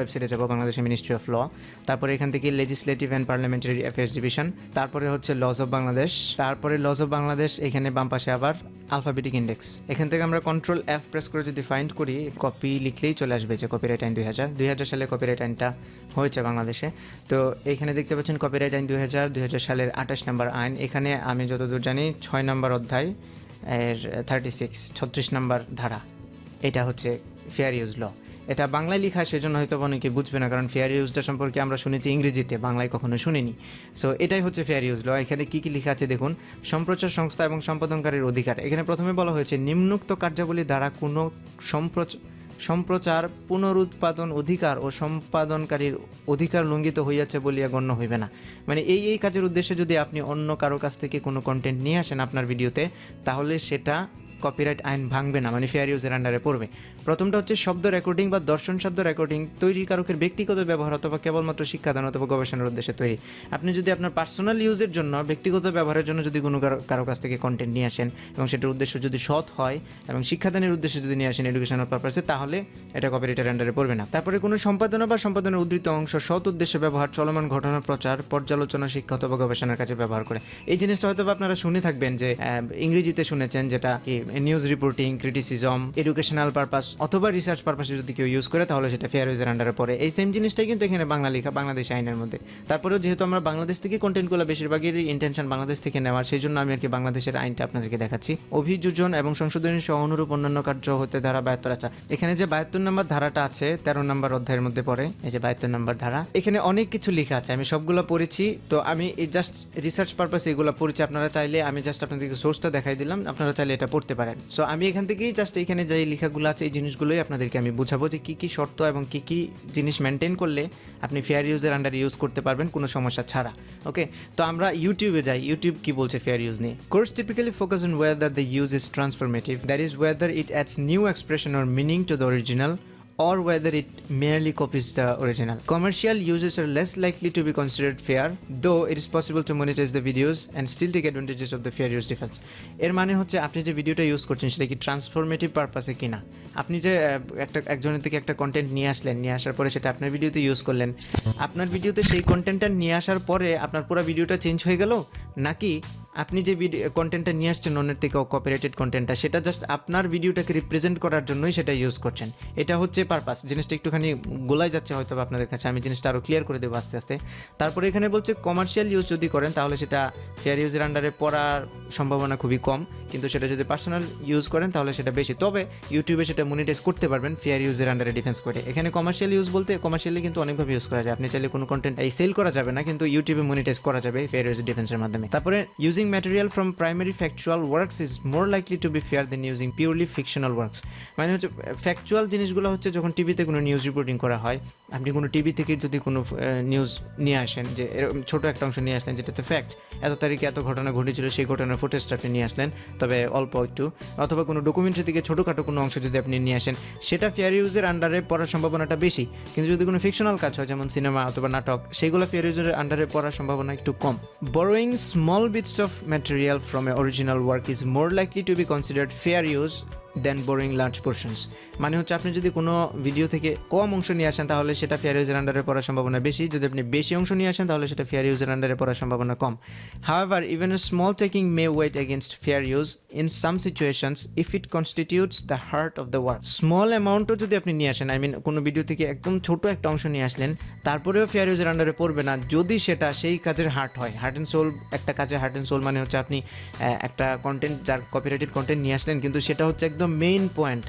ওয়েবসাইটে যাব, বাংলাদেশের মিনিস্ট্রি অফ ল। তারপরে এখান থেকে legislative and parliamentary affairs division, তারপরে হচ্ছে লজ অফ বাংলাদেশ, তারপরে লজ অফ বাংলাদেশ, এখানে বাম পাশে আবার আলফাবেটিক ইন্ডেক্স। এখান থেকে আমরা কন্ট্রোল F প্রেস করে যদি ফাইন্ড করি, কপি লিখলেই চলে আসবে যে কপিরাইট আইন 2000 সালে কপিরাইট আইনটা হয়েছে বাংলাদেশে। তো এখানে দেখতে পাচ্ছেন কপিরাইট আইন 2000 সালের 28 নম্বর আইন। এখানে আমি যতদূর জানি 6 নম্বর অধ্যায় এর 36 নম্বর ধারা, এটা হচ্ছে ফেয়ার ইউজ ল। এটা বাংলায় লেখা, সেজন্য হয়তো অনেকে বুঝবে না, কারণ ফেয়ার ইউজটা সম্পর্কে আমরা শুনেছি ইংরেজিতে, বাংলায় কখনো শুনিনি। সো এটাই হচ্ছে ফেয়ার ইউজ ল। এখানে কী কী লেখা আছে দেখুন। সম্প্রচার সংস্থা এবং সম্পাদনকারীর অধিকার। এখানে প্রথমে বলা হয়েছে নিম্নোক্ত কার্যাবলী দ্বারা কোনো সম্প্রচার পুনরুৎপাদন অধিকার ও সম্পাদনকারীর অধিকার লঙ্ঘিত হইয়াছে বলিয়া গণ্য হইবে না। মানে এই কাজের উদ্দেশ্যে যদি আপনি অন্য কারো কাছ থেকে কোনো কন্টেন্ট নিয়ে আসেন আপনার ভিডিওতে, তাহলে সেটা কপিরাইট আইন ভাঙবে না, মানে ফেয়ার ইউজের আন্ডারে পড়বে। প্রথমটা হচ্ছে শব্দ রেকর্ডিং বা দর্শন শব্দ রেকর্ডিং তৈরিকারকের ব্যক্তিগত ব্যবহার অথবা কেবলমাত্র শিক্ষাদান অথবা গবেষণার উদ্দেশ্যে তৈরি। আপনি যদি আপনার পার্সোনাল ইউজের জন্য, ব্যক্তিগত ব্যবহারের জন্য যদি কোনো কারো কাছ থেকে কন্টেন্ট নিয়ে আসেন এবং সেটার উদ্দেশ্য যদি সৎ হয় এবং শিক্ষাদানের উদ্দেশ্যে যদি নিয়ে আসেন এডুকেশনাল পারপাসে, তাহলে এটা কপিরাইটের আন্ডারে পড়বে না। তারপরে কোনো সম্পাদনা বা সম্পাদনের উদ্ধৃত অংশ সৎ উদ্দেশ্যে ব্যবহার, চলমান ঘটনা প্রচার, পর্যালোচনা, শিক্ষা অথবা গবেষণার কাজে ব্যবহার করে। এই জিনিসটা হয়তো আপনারা শুনে থাকবেন যে ইংরেজিতে শুনেছেন, যেটা কি news reporting, criticism, educational purpose অথবা রিসার্চ পারপাসে যদি কেউ ইউজ করে, তাহলে সেটা ফেয়ার ইউজের আন্ডারে পড়ে। এই সেম জিনিসটাই কিন্তু এখানে বাংলা লেখা, বাংলাদেশ আইনের মধ্যে। তারপরেও যেহেতু আমরা বাংলাদেশ থেকে কন্টেন্টগুলো বেশিরভাগই ইন্টেনশন বাংলাদেশ থেকে নেওয়ার, সেই জন্য আমি আর কি বাংলাদেশের আইনটা আপনাদেরকে দেখাচ্ছি। অভিযোজন এবং সংশোধনী সহ অনুরূপ অন্যান্য কার্য হতে ধারা 72 আছে। এখানে যে 72 নম্বর ধারাটা আছে 13 নম্বর অধ্যায়ের মধ্যে পড়ে, এই যে 72 নম্বর ধারা। এখানে অনেক কিছু লেখা আছে, আমি সবগুলো পড়েছি। তো আমি জাস্ট রিসার্চ পারপাসে এগুলো পড়েছি। আপনারা চাইলে, আমি জাস্ট আপনাদেরকে সোর্সটা দেখাই দিলাম, আপনারা চাইলে এটা পড়তে পারেন। সো আমি এখান থেকেই জাস্ট এখানে যে লেখাগুলো আছে এই জিনিসগুলোই আপনাদেরকে আমি বুঝাবো যে কী কী শর্ত এবং কী কী জিনিস মেনটেন করলে আপনি ফেয়ার ইউজের আন্ডারে ইউজ করতে পারবেন কোনো সমস্যা ছাড়া। ওকে, তো আমরা ইউটিউবে যাই। ইউটিউব কি বলছে ফেয়ার ইউজ নিয়ে? Course typically focus on whether the use is transformative, that is whether it adds new expression or meaning to the original, or whether it merely copies the original. Commercial uses are less likely to be considered fair, though it is possible to monetize the videos and still take advantages of the fair use defense. এর মানে হচ্ছে আপনি যে ভিডিওটা use করছেন সেটা কি transformative পারপাসে কিনা। আপনি যে একজনের থেকে একটা কন্টেন্ট নিয়ে আসলেন, নিয়ে আসার পরে সেটা আপনার ভিডিওতে ইউজ করলেন, আপনার ভিডিওতে সেই কন্টেন্টটা নিয়ে আসার পরে আপনার পুরো ভিডিওটা চেঞ্জ হয়ে গেল, নাকি আপনি যে কন্টেন্টটা নিয়ে আসছেন অন্যের থেকে কপিরাইটেড কন্টেন্টটা, সেটা জাস্ট আপনার ভিডিওটাকে রিপ্রেজেন্ট করার জন্যই সেটা ইউজ করছেন। এটা হচ্ছে পারপাস। জিনিসটা একটুখানি গোলায় যাচ্ছে হয়তো আপনাদের কাছে, আমি জিনিসটা আরও ক্লিয়ার করে দেবো আস্তে আস্তে। তারপরে এখানে বলছে কমার্শিয়াল ইউজ যদি করেন তাহলে সেটা ফেয়ার ইউজের আন্ডারে পড়ার সম্ভাবনা খুবই কম, কিন্তু সেটা যদি পার্সোনাল ইউজ করেন তাহলে সেটা বেশি। তবে ইউটিউবে সেটা মনিটাইজ করতে পারবেন ফেয়ার ইউজের আন্ডারে ডিফেন্স করে। এখানে কমার্শিয়াল ইউজ বলতে কমার্শিয়ালি কিন্তু অনেকভাবে ইউজ করা যায়। আপনি চাইলে কোনো কন্টেন্ট সেল করা যাবে না, কিন্তু ইউটিউবে মনিটাইজ করা যাবে ফেয়ার ইউজের ডিফেন্সের মাধ্যমে। তারপরে using material from primary factual works is more likely to be fair than using purely fictional works. মানে হচ্ছে ফ্যাকচুয়াল জিনিসগুলো হচ্ছে যখন টিভিতে কোনো নিউজ রিপোর্টিং করা হয়, আপনি কোনো টিভি থেকে যদি কোনো নিউজ নিয়ে আসেন, যে এরকম ছোটো একটা অংশ নিয়ে আসলেন যেটাতে ফ্যাক্ট, এত তারিখে এত ঘটনা ঘটেছিল, সেই ঘটনার ফুটেজটা আপনি নিয়ে আসলেন, তবে অল্প একটু, অথবা কোনো ডকুমেন্টারি থেকে ছোটোখাটো কোনো অংশ যদি আপনি নিয়ে আসেন, সেটা ফেয়ার ইউজের আন্ডারে পড়ার সম্ভাবনাটা বেশি। কিন্তু যদি কোনো ফিকশনাল কাজ হয়, যেমন সিনেমা অথবা নাটক, সেগুলো ফেয়ার ইউজের আন্ডারে পড়ার সম্ভাবনা একটু কম। Borrowing small bits of material from an original work is more likely to be considered fair use than borrowing large portions. মানে হচ্ছে আপনি যদি কোনো ভিডিও থেকে কম অংশ নিয়ে আসেন তাহলে সেটা ফেয়ার ইউজের আন্ডারে পড়ার সম্ভাবনা বেশি, যদি আপনি বেশি অংশ নিয়ে আসেন তাহলে সেটা ফেয়ার ইউজের আন্ডারে পড়ার সম্ভাবনা কম। However, even a small taking may weigh against fair use in some situations if it constitutes the heart of the work. Small অ্যামাউন্টও যদি আপনি নিয়ে আসেন, কোনো ভিডিও থেকে একদম ছোট একটা অংশ নিয়ে আসলেন, তারপরেও ফেয়ার ইউজের আন্ডারে পড়বে না যদি সেটা সেই কাজের হার্ট হয়। হার্ট অ্যান্ড সোল, একটা কাজের হার্ট অ্যান্ড সোল মানে হচ্ছে আপনি একটা কন্টেন্ট, যার কপিরাইটেড কন্টেন্ট নিয়ে আসলেন, কিন্তু সেটা হচ্ছে একদম মেইন পয়েন্ট,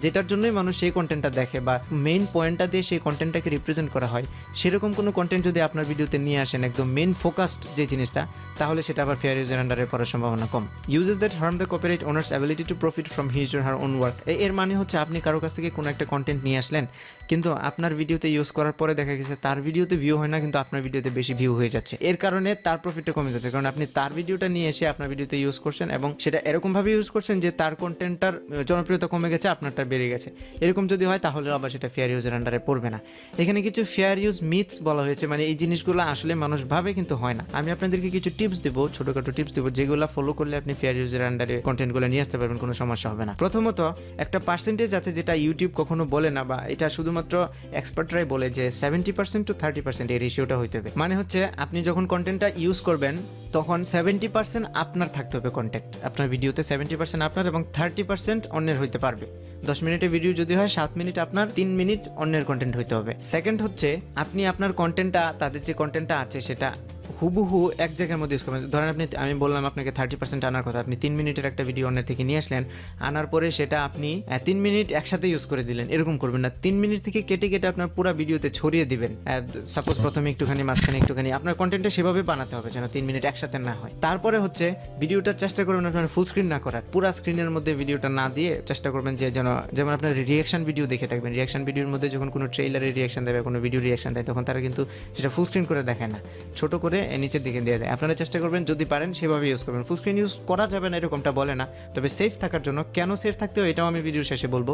যেটার জন্যই মানুষ সেই কন্টেন্টটা দেখে, বা মেইন পয়েন্টটা দিয়ে সেই কন্টেন্টটাকে রিপ্রেজেন্ট করা হয়, সেরকম কোনো কন্টেন্ট যদি আপনার ভিডিওতে নিয়ে আসেন, একদম মেইন ফোকাসড যে জিনিসটা, তাহলে সেটা আবার ফেয়ার ইউজের আন্ডারে পড়ার সম্ভাবনা কম। Uses that harm the copyright owner's ability to profit from his or her own work. এর মানে হচ্ছে আপনি কারো কাছ থেকে কোনো একটা কন্টেন্ট নিয়ে আসলেন, কিন্তু আপনার ভিডিওতে ইউজ করার পরে দেখা গেছে তার ভিডিওতে ভিউ হয় না, কিন্তু আপনার ভিডিওতে বেশি ভিউ হয়ে যাচ্ছে। এর কারণে তার প্রফিটটা কমে যাচ্ছে, কারণ আপনি তার ভিডিওটা নিয়ে এসে আপনার ভিডিওতে ইউজ করছেন এবং সেটা এরকমভাবে ইউজ করছেন যে তার কন্টেন্টটার জনপ্রিয়তা কমে গেছে, আপনারটা বেড়ে গেছে। এরকম যদি হয় তাহলে আবার সেটা ফেয়ার ইউজের আন্ডারে পড়বে না। এখানে কিছু ফেয়ার ইউজ মিথস বলা হয়েছে, মানে এই জিনিসগুলো আসলে মানুষ ভাবে কিন্তু হয় না। আমি আপনাদেরকে কিছু টিপস দেবো, ছোটখাটো টিপস দেবো, যেগুলো ফলো করলে আপনি ফেয়ার ইউজের আন্ডারে কন্টেন্টগুলো নিয়ে আসতে পারবেন, কোনো সমস্যা হবে না। প্রথমত, একটা পার্সেন্টেজ আছে যেটা ইউটিউব কখনো বলে না, বা এটা শুধুমাত্র শুধুমাত্র এক্সপার্টরাই বলে যে 70% to 30% এই রেশিওটা হইতে হবে। মানে হচ্ছে আপনি যখন কন্টেন্টটা ইউজ করবেন তখন 70% আপনার থাকতে হবে কন্টেন্ট, আপনার ভিডিওতে 70% আপনার এবং 30% অন্যের হইতে পারবে। 10 মিনিটের ভিডিও যদি হয় 7 মিনিট আপনার, 3 মিনিট অন্যের কন্টেন্ট হইতে হবে। সেকেন্ড হচ্ছে আপনি আপনার কন্টেন্টটা, তাদের যে কন্টেন্টটা আছে সেটা হুবহু এক জায়গার মধ্যে ইউজ করবেন। ধরেন আমি বললাম আপনাকে 30% আনার কথা, আপনি 3 মিনিটের একটা ভিডিও অন্যের থেকে নিয়ে আসলেন, আনার পরে সেটা আপনি 3 মিনিট একসাথে ইউজ করে দিলেন, এরকম করবেন না। 3 মিনিট থেকে কেটে কেটে আপনার পুরো ভিডিওতে ছড়িয়ে দিবেন। সাপোজ প্রথমে একটুখানি, মাঝখানে একটুখানি, আপনার কন্টেন্টটা সেভাবে বানাতে হবে যেন 3 মিনিট একসাথে না হয়। তারপরে হচ্ছে ভিডিওটা চেষ্টা করবেন আপনার ফুল স্ক্রিন না করার, পুরো স্ক্রিনের মধ্যে ভিডিওটা না দিয়ে চেষ্টা করবেন যে যেমন আপনার রিয়াকশন ভিডিও দেখে থাকবেন, রিয়াকশন ভিডিওর মধ্যে যখন কোনো ট্রেইলারের রিয়াকশন দেবে, কোনো ভিডিও রিয়াকশন দেয়, তখন তারা কিন্তু সেটা ফুল স্ক্রিন করে দেখায় না, ছোট করে নিচের দিকে দিয়ে দেয়। আপনারা চেষ্টা করবেন যদি পারেন সেভাবে ইউজ করবেন। ফুল স্ক্রিন ইউজ করা যাবে না এরকমটা বলে না, তবে সেফ থাকার জন্য, কেন সেফ থাকতে হয় এটাও আমি ভিডিওর শেষে বলবো।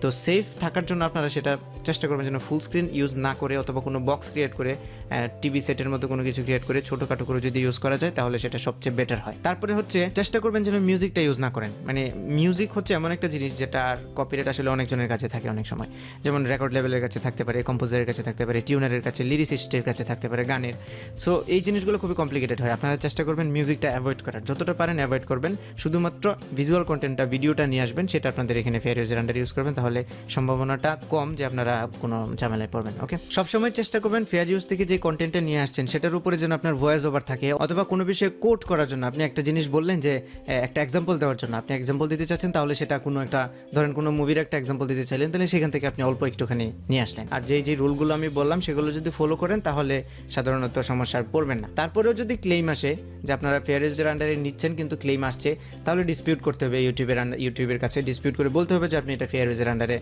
তো সেফ থাকার জন্য আপনারা সেটা চেষ্টা করবেন যেন ফুল স্ক্রিন ইউজ না করে, অথবা কোনো বক্স ক্রিয়েট করে, টিভি সেটের মতো কোনো কিছু ক্রিয়েট করে ছোটোখাটো করে যদি ইউজ করা যায় তাহলে সেটা সবচেয়ে বেটার হয়। তারপরে হচ্ছে চেষ্টা করবেন যেন মিউজিকটা ইউজ না করেন। মানে মিউজিক হচ্ছে এমন একটা জিনিস যেটা কপিরাইট আসলে অনেকজনের কাছে থাকে অনেক সময়, যেমন রেকর্ড লেভেলের কাছে থাকতে পারে, কম্পোজারের কাছে থাকতে পারে, টিউনারের কাছে, লিরিসিস্টের কাছে থাকতে পারে গানের। সো এই জিনিসগুলো খুবই কমপ্লিকেটেড হয়। আপনারা চেষ্টা করবেন মিউজিকটা অ্যাভয়েড করার, যতটা পারেন অ্যাভয়েড করবেন। শুধুমাত্র ভিজুয়াল কন্টেন্টটা, ভিডিওটা নিয়ে আসবেন, সেটা আপনাদের এখানে ফেয়ার ইউজের আন্ডার ইউজ করবেন, তাহলে সম্ভাবনাটা কম যে আপনারা কোনো ঝামেলায় পড়বেন। ওকে, সবসময় চেষ্টা করবেন ফেয়ার ইউজ থেকে যে কন্টেন্টটা নিয়ে আসছেন সেটার উপরে যেন আপনার ভয়েস ওভার থাকে, অথবা কোনো বিষয়ে কোট করার জন্য। আপনি একটা জিনিস বললেন যে একটা এক্সাম্পল দেওয়ার জন্য, আপনি এক্সাম্পল দিতে চাচ্ছেন, তাহলে সেটা কোনো একটা, ধরেন কোনো মুভির একটা এক্সাম্পল দিতে চাইলেন, তাহলে সেখান থেকে আপনি অল্প একটুখানি নিয়ে আসলেন। আর যে রুলগুলো আমি বললাম সেগুলো যদি ফলো করেন তাহলে সাধারণত সমস্যার পড়বেন না। তারপরেও যদি ক্লেম আসে যে আপনারা ফেয়ার ইউজের আন্ডারে নিচ্ছেন কিন্তু ক্লেম আসছে, তাহলে ডিসপিউট করতে হবে ইউটিউবের কাছে, ডিসপিউট করে বলতে হবে যে আপনি এটা ফেয়ার ইউজের আন্ডারে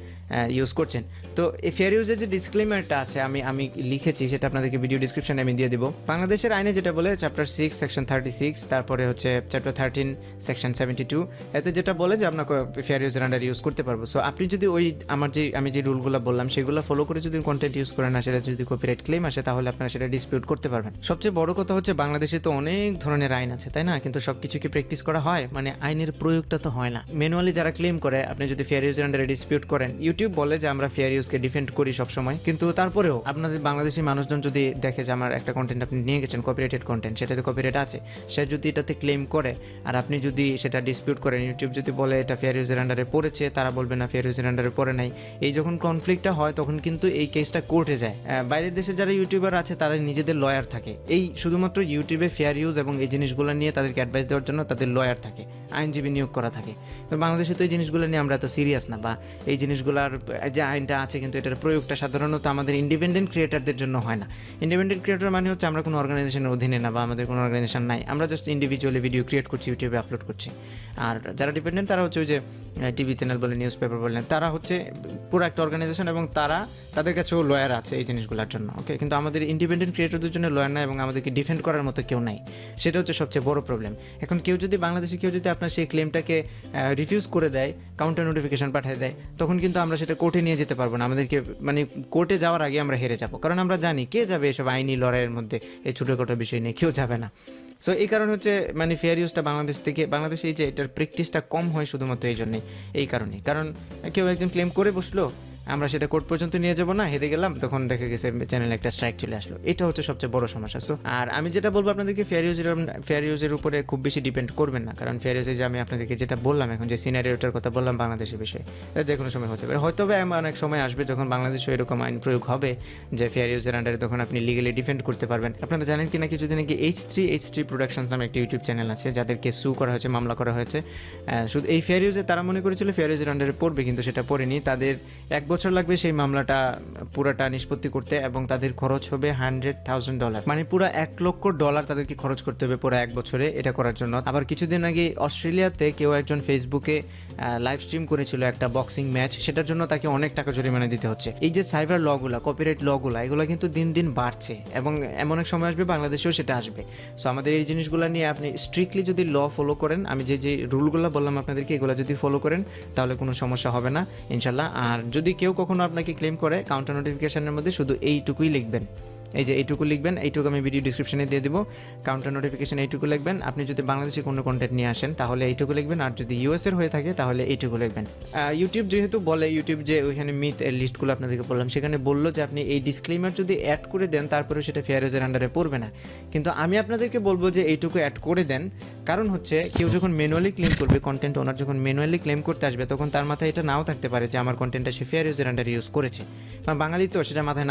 ইউজ করছেন। তো এই ফেয়ার ইউজের যে ডিসক্লেমারটা আছে আমি লিখেছি, সেটা আপনাদেরকে ভিডিও ডিসক্রিপশনে আমি দিয়ে দিব। বাংলাদেশের আইনে যেটা বলে চ্যাপ্টার 6 সেকশন 36, তারপরে হচ্ছে চ্যাপ্টার 13 সেকশন 72, এতে যেটা বলে যে আপনাকে ফেয়ার ইউজের আন্ডারে ইউজ করতে পারবো। সো আপনি যদি আমি যে রুলগুলো বললাম সেগুলো ফলো করে যদি কন্টেন্ট ইউজ করেন না, সেটা যদি কপিরাইট ক্লেম আসে তাহলে আপনারা সেটা ডিসপিউট করতে পারবেন। সবচেয়ে বড় কথা হচ্ছে বাংলাদেশে তো অনেক ধরনের আইন আছে, তাই না? কিন্তু সবকিছু কি প্র্যাকটিস করা হয়? মানে আইনের প্রয়োগটা তো হয় না। ম্যানুয়ালি যারা ক্লেম করে, আপনি যদি ফেয়ার ইউজের আন্ডারে ডিসপিউট করেন, ইউটিউব বলে যে আমরা ফেয়ার ইউজকে ডিফেন্ড করি সবসময়, কিন্তু তারপরেও আপনাদের বাংলাদেশি মানুষজন যদি দেখে যে আমার একটা কন্টেন্ট আপনি নিয়ে গেছেন, কপিরাইটেড কন্টেন্ট, সেটাতে কপিরাইট আছে, সে যদি এটাতে ক্লেম করে আর আপনি যদি সেটা ডিসপিউট করেন, ইউটিউব যদি বলে এটা ফেয়ার ইউজের আন্ডারে পড়েছে, তারা বলবে না ফেয়ার ইউজের আন্ডারে পড়ে নাই। এই যখন কনফ্লিক্টটা হয় তখন কিন্তু এই কেসটা কোর্টে যায়। বাইরের দেশে যারা ইউটিউবার আছে তারা নিজেদের লয়ার থাকে, এই শুধুমাত্র ইউটিউবে ফেয়ার ইউজ এবং এই জিনিসগুলো নিয়ে তাদেরকে অ্যাডভাইস দেওয়ার জন্য তাদের লয়ার থাকে, আইনজীবী নিয়োগ করা থাকে। তো বাংলাদেশে তো এই জিনিসগুলো নিয়ে আমরা তো সিরিয়াস না, বা এই জিনিসগুলোর যে আইনটা আছে কিন্তু এটার প্রয়োগটা সাধারণত আমাদের ইন্ডিপেন্ডেন্ট ক্রিয়েটারদের জন্য হয় না। ইন্ডিপেন্ডেন্ট ক্রিয়েটর মানে হচ্ছে আমরা কোনো অর্গানাইজেশনের অধীনে না, বা আমাদের কোনো অর্গানাইজেশন নাই, আমরা জাস্ট ইন্ডিভিজুয়ালি ভিডিও ক্রিয়েট করছি, ইউটিউবে আপলোড করছি। আর যারা ডিপেন্ডেন্ট তারা হচ্ছে ওই যে টিভি চ্যানেল বলে, নিউজ পেপার বললেন, তারা হচ্ছে পুরো একটা অর্গানাইজেশন এবং তাদের কাছেও লয়ার আছে এই জিনিসগুলোর জন্য। ওকে, কিন্তু আমাদের ইন্ডিপেন্ডেন্ট ক্রিয়েটরদের জন্য লয়ার নাই এবং আমাদেরকে ডিফেন্ড করার মতো কেউ নাই, সেটা হচ্ছে সবচেয়ে বড় প্রবলেম। এখন বাংলাদেশে কেউ যদি আপনার সেই ক্লেমটাকে রিফিউজ করে দেয়, কাউন্টার নোটিফিকেশন পাঠিয়ে দেয়, তখন কিন্তু আমরা সেটা কোর্টে নিয়ে যেতে পারবো না। আমাদেরকে মানে কোর্টে যাওয়ার আগে আমরা হেরে যাবো, কারণ আমরা জানি কে যাবে এসব আইনি লড়াইয়ের মধ্যে, এই ছোটোখাটো বিষয় নিয়ে কেউ যাবে না। সো এই কারণ হচ্ছে মানে ফেয়ার ইউজটা বাংলাদেশে এই যে এটার প্র্যাকটিসটা কম হয় শুধুমাত্র এই জন্যই, এই কারণে। কারণ কেউ একজন ক্লেম করে বসলো, আমরা সেটা কোর্ট পর্যন্ত নিয়ে যাবো না, হেরে গেলাম, তখন দেখা গেছে চ্যানেলে একটা স্ট্রাইক চলে আসলো। এটা হচ্ছে সবচেয়ে বড় সমস্যা। সো আর আমি যেটা বলবো আপনাদেরকে, ফেয়ার ইউজের উপরে খুব বেশি ডিপেন্ড করবেন না, কারণ ফেয়ার ইউজে যে আমি আপনাদেরকে যেটা বললাম এখন, যে সিনারিওটার কথা বললাম বাংলাদেশের বিষয়ে, যে কোনো সময় হতে পারে। হয়তো অনেক সময় আসবে যখন বাংলাদেশে এরকম আইন প্রয়োগ হবে যে ফেয়ার ইউজের আন্ডারে, তখন আপনি লিগালি ডিফেন্ড করতে পারবেন। আপনারা জানেন কি না কিছুদিন আগে H3 প্রোডাকশনস নামে একটা ইউটিউব চ্যানেল আছে, যাদেরকে সু করা হয়েছে, মামলা করা হয়েছে শুধু এই ফেয়ার ইউজে। তারা মনে করেছিল ফেয়ার ইউজের আন্ডারে পড়বে, কিন্তু সেটা পড়েনি। তাদের 1 বছর লাগবে সেই মামলাটা পুরাটা নিষ্পত্তি করতে, এবং তাদের খরচ হবে $100,000, মানে পুরো $1 লক্ষ তাদেরকে খরচ করতে হবে পুরো 1 বছরে এটা করার জন্য। আবার কিছুদিন আগে অস্ট্রেলিয়াতে কেউ একজন ফেসবুকে লাইভ স্ট্রিম করেছিল একটা বক্সিং ম্যাচ, সেটার জন্য তাকে অনেক টাকা জরিমানা দিতে হচ্ছে। এই যে সাইবার লগুলা, কপিরাইট লগুলা, এগুলো কিন্তু দিন দিন বাড়ছে, এবং এমন এক সময় আসবে বাংলাদেশেও সেটা আসবে। সো আমাদের এই জিনিসগুলো নিয়ে আপনি স্ট্রিক্টলি যদি ল ফলো করেন, আমি যে রুলগুলো বললাম আপনাদেরকে, এগুলো যদি ফলো করেন তাহলে কোনো সমস্যা হবে না ইনশাল্লাহ। আর যদি কেউ কখনো আপনাকে ক্লেম করে, কাউন্টার নোটিফিকেশনের মধ্যে শুধু এইটুকুই লিখবেন এই যে এইটুকু লিখবেন, এইটুকু আমি ভিডিও ডিসক্রিপশনে দিয়ে দিব। কাউন্টার নোটিফিকেশন এইটুকু লিখবেন। আপনি যদি বাংলাদেশে কোনো কন্টেন্ট নিয়ে আসেন তাহলে এইটুকু লিখবেন, আর যদি ইউএসের হয়ে থাকে তাহলে এইটুকু লিখবেন। ইউটিউব যেহেতু বলে, ইউটিউব যে ওইখানে মিথ এর লিস্টগুলো আপনাদেরকে বললাম, সেখানে বললো যে আপনি এই ডিসক্লেমার যদি অ্যাড করে দেন তারপরেও সেটা ফেয়ার ইউজের আন্ডারে পড়বে না। কিন্তু আমি আপনাদেরকে বলবো যে এইটুকু অ্যাড করে দেন, কারণ হচ্ছে কেউ যখন ম্যানুয়ালি ক্লেম করবে, কন্টেন্ট ওনার যখন ম্যানুয়ালি ক্লেম করতে আসবে, তখন তার মাথায় এটা নাও থাকতে পারে যে আমার কন্টেন্টটা সে ফেয়ার ইউজের আন্ডারে ইউজ করেছে, কারণ বাঙালি তো সেটা মাথায়